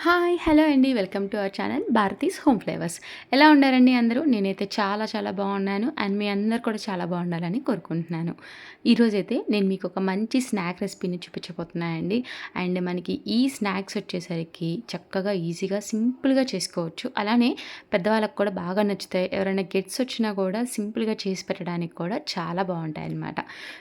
Hi! Hello అండి. Welcome to our channel Bharati's home flavours. ఎలా ఉన్నారండి అందరూ? నేనైతే చాలా చాలా బాగున్నాను. అండ్ మీ అందరూ కూడా చాలా బాగుండాలని కోరుకుంటున్నాను. ఈరోజైతే నేను మీకు ఒక మంచి స్నాక్ రెసిపీని చూపించబోతున్నానండి. అండ్ మనకి ఈ స్నాక్స్ వచ్చేసరికి చక్కగా ఈజీగా సింపుల్‌గా చేసుకోవచ్చు. అలానే పెద్దవాళ్ళకి కూడా బాగా నచ్చుతాయి. ఎవరైనా గెస్ట్స్ వచ్చినా కూడా సింపుల్‌గా చేసి పెట్టడానికి కూడా చాలా బాగుంటాయన్నమాట.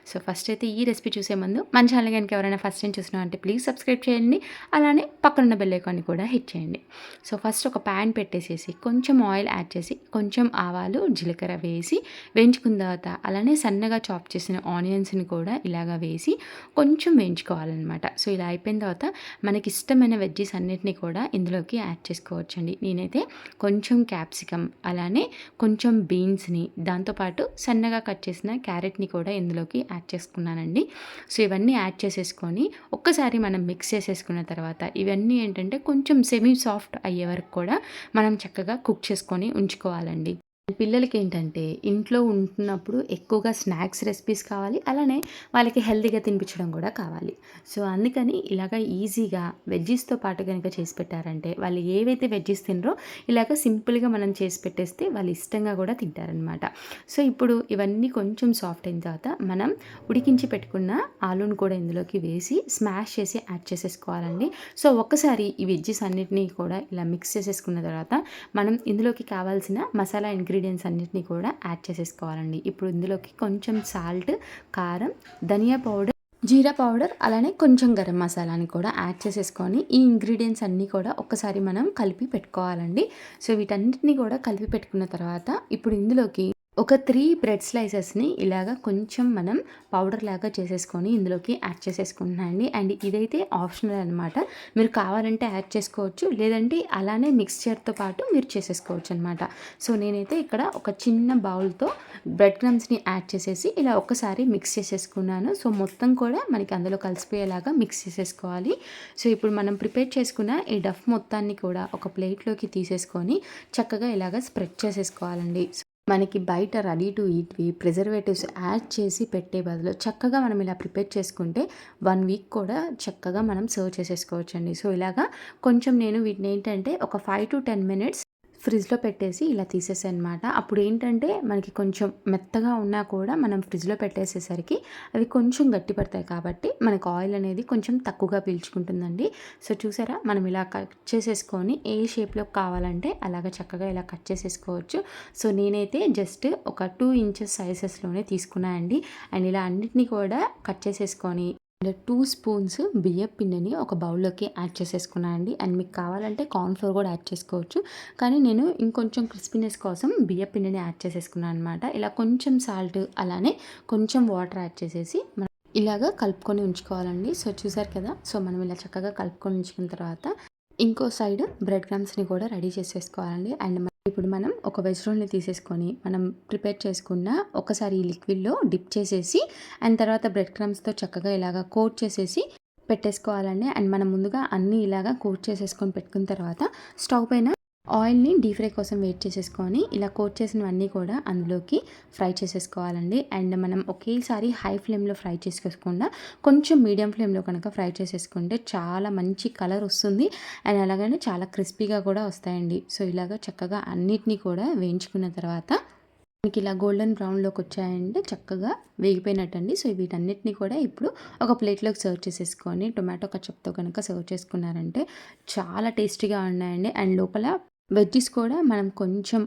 సో ఫస్ట్ అయితే ఈ రెసిపీ చూసే ముందు మన ఛానల్ గనుక ఎవరైనా ఫస్ట్ టైం చూస్తున్నారంటే ప్లీజ్ సబ్స్క్రైబ్ చేయండి. అలానే పక్కనున్న బెల్ ఐకాన్ని కూడా హిట్ చేయండి. సో ఫస్ట్ ఒక ప్యాన్ పెట్టేసేసి కొంచెం ఆయిల్ యాడ్ చేసి కొంచెం ఆవాలు, జీలకర్ర వేసి వేయించుకున్న తర్వాత అలానే సన్నగా చాప్ చేసిన ఆనియన్స్ని కూడా ఇలాగా వేసి కొంచెం వేయించుకోవాలన్నమాట. సో ఇలా అయిపోయిన తర్వాత మనకి ఇష్టమైన వెజ్జీస్ అన్నిటిని కూడా ఇందులోకి యాడ్ చేసుకోవచ్చండి. నేనైతే కొంచెం క్యాప్సికమ్ అలానే కొంచెం బీన్స్ని దాంతోపాటు సన్నగా కట్ చేసిన క్యారెట్ని కూడా ఇందులోకి యాడ్ చేసుకున్నానండి. సో ఇవన్నీ యాడ్ చేసేసుకొని ఒక్కసారి మనం మిక్స్ చేసేసుకున్న తర్వాత ఇవన్నీ ఏంటంటే కొంచెం సెమీ సాఫ్ట్ అయ్యే వరకు కూడా మనం చక్కగా కుక్ చేసుకొని ఉంచుకోవాలండి. పిల్లలకి ఏంటంటే ఇంట్లో ఉంటున్నప్పుడు ఎక్కువగా స్నాక్స్ రెసిపీస్ కావాలి. అలానే వాళ్ళకి హెల్తీగా తినిపించడం కూడా కావాలి. సో అందుకని ఇలాగ ఈజీగా వెజ్జీస్‌తో పాటు గనుక చేసి పెట్టారంటే వాళ్ళు ఏవైతే వెజ్జీస్ తినరో ఇలాగ సింపుల్‌గా మనం చేసి పెట్టేస్తే వాళ్ళు ఇష్టంగా కూడా తింటారనమాట. సో ఇప్పుడు ఇవన్నీ కొంచెం సాఫ్ట్ అయిన తర్వాత మనం ఉడికించి పెట్టుకున్న ఆలూను కూడా ఇందులోకి వేసి స్మాష్ చేసి యాడ్ చేసేసుకోవాలండి. సో ఒక్కసారి ఈ వెజ్జీస్ అన్నిటిని కూడా ఇలా మిక్స్ చేసేసుకున్న తర్వాత మనం ఇందులోకి కావాల్సిన మసాలా ఇంగ్రీడియంట్స్ అన్నిటిని కూడా యాడ్ చేసేసుకోవాలండి. ఇప్పుడు ఇందులోకి కొంచెం సాల్ట్, కారం, ధనియా పౌడర్, జీరా పౌడర్ అలానే కొంచెం గరం మసాలాని కూడా యాడ్ చేసేసుకొని ఈ ఇంగ్రీడియంట్స్ అన్నీ కూడా ఒక్కసారి మనం కలిపి పెట్టుకోవాలండి. సో వీటన్నిటిని కూడా కలిపి పెట్టుకున్న తర్వాత ఇప్పుడు ఇందులోకి ఒక 3 బ్రెడ్ స్లైసెస్‌ని ఇలాగా కొంచెం మనం పౌడర్ లాగా చేసేసుకొని ఇందులోకి యాడ్ చేసేసుకుంటున్నానండి. అండ్ ఇదైతే ఆప్షనల్ అనమాట. మీరు కావాలంటే యాడ్ చేసుకోవచ్చు. లేదంటే అలానే మిక్స్చర్‌తో పాటు మీరు చేసేసుకోవచ్చు అనమాట. సో నేనైతే ఇక్కడ ఒక చిన్న బౌల్‌తో బ్రెడ్ క్రమ్స్‌ని యాడ్ చేసేసి ఇలా ఒక్కసారి మిక్స్ చేసేసుకున్నాను. సో మొత్తం కూడా మనకి అందులో కలిసిపోయేలాగా మిక్స్ చేసేసుకోవాలి. సో ఇప్పుడు మనం ప్రిపేర్ చేసుకున్న ఈ డఫ్ మొత్తాన్ని కూడా ఒక ప్లేట్‌లోకి తీసేసుకొని చక్కగా ఇలాగ స్ప్రెడ్ చేసేసుకోవాలండి. మనకి బయట రెడీ టు ఈట్‌వి ప్రిజర్వేటివ్స్ యాడ్ చేసి పెట్టే బదులు చక్కగా మనం ఇలా ప్రిపేర్ చేసుకుంటే 1 వీక్ కూడా చక్కగా మనం సర్వ్ చేసేసుకోవచ్చండి. సో ఇలాగా కొంచెం నేను వీటిని ఏంటంటే ఒక 5-10 మినిట్స్ ఫ్రిడ్జ్‌లో పెట్టేసి ఇలా తీసేసానమాట. అప్పుడు ఏంటంటే మనకి కొంచెం మెత్తగా ఉన్నా కూడా మనం ఫ్రిడ్జ్‌లో పెట్టేసేసరికి అవి కొంచెం గట్టి పడతాయి కాబట్టి మనకు ఆయిల్ అనేది కొంచెం తక్కువగా పీల్చుకుంటుందండి. సో చూసారా మనం ఇలా కట్ చేసేసుకొని ఏ షేప్‌లో కావాలంటే అలాగ చక్కగా ఇలా కట్ చేసేసుకోవచ్చు. సో నేనైతే జస్ట్ ఒక 2 ఇంచెస్ సైజెస్‌లోనే తీసుకున్నా అండి. అండ్ ఇలా అన్నిటిని కూడా కట్ చేసేసుకొని 2 స్పూన్స్ బియ్యపు పిండిని ఒక బౌల్లోకి యాడ్ చేసేసుకున్నాను అండి. అండ్ మీకు కావాలంటే కార్న్ ఫ్లోర్ కూడా యాడ్ చేసుకోవచ్చు. కానీ నేను ఇంకొంచెం క్రిస్పీనెస్ కోసం బియ్యపు పిండిని యాడ్ చేసేసుకున్నాను అనమాట. ఇలా కొంచెం సాల్ట్ అలానే కొంచెం వాటర్ యాడ్ చేసేసి మనం ఇలాగా కలుపుకొని ఉంచుకోవాలండి. సో చూసారు కదా! సో మనం ఇలా చక్కగా కలుపుకొని ఉంచుకున్న తర్వాత ఇంకో సైడ్ బ్రెడ్ క్రమ్స్‌ని కూడా రెడీ చేసేసుకోవాలండి. అండ్ ఇప్పుడు మనం ఒక వెజ్ రోల్ని తీసేసుకొని మనం ప్రిపేర్ చేసుకున్న ఒకసారి ఈ లిక్విడ్లో డిప్ చేసేసి అండ్ తర్వాత బ్రెడ్ క్రమ్స్తో చక్కగా ఇలాగా కోట్ చేసేసి పెట్టేసుకోవాలండి. అండ్ మనం ముందుగా అన్నీ ఇలాగా కోట్ చేసేసుకొని పెట్టుకున్న తర్వాత స్టవ్ పైన ఆయిల్ని డీప్ ఫ్రై కోసం వెయిట్ చేసేసుకొని ఇలా కోట్ చేసినవన్నీ కూడా అందులోకి ఫ్రై చేసేసుకోవాలండి. అండ్ మనం ఒకేసారి హై ఫ్లేమ్లో ఫ్రై చేసుకోకుండా కొంచెం మీడియం ఫ్లేమ్లో కనుక ఫ్రై చేసేసుకుంటే చాలా మంచి కలర్ వస్తుంది. అండ్ అలాగనే చాలా క్రిస్పీగా కూడా వస్తాయండి. సో ఇలాగ చక్కగా అన్నిటినీ కూడా వేయించుకున్న తర్వాత మనకి ఇలా గోల్డెన్ బ్రౌన్లోకి వచ్చాయంటే చక్కగా వేగిపోయినట్టండి. సో వీటన్నిటిని కూడా ఇప్పుడు ఒక ప్లేట్లోకి సర్వ్ చేసేసుకొని టొమాటో కచప్తో కనుక సర్వ్ చేసుకున్నారంటే చాలా టేస్టీగా ఉన్నాయండి. అండ్ లోపల వెజ్జీస్ కూడా మనం కొంచెం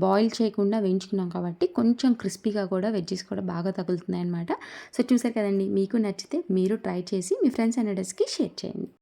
బాయిల్ చేయకుండా వేయించుకున్నాం కాబట్టి కొంచెం క్రిస్పీగా కూడా వెజ్జీస్ కూడా బాగా తగులుతున్నాయి అనమాట. సో చూసారు కదండి, మీకు నచ్చితే మీరు ట్రై చేసి మీ ఫ్రెండ్స్ అండ్ అడర్స్కి షేర్ చేయండి.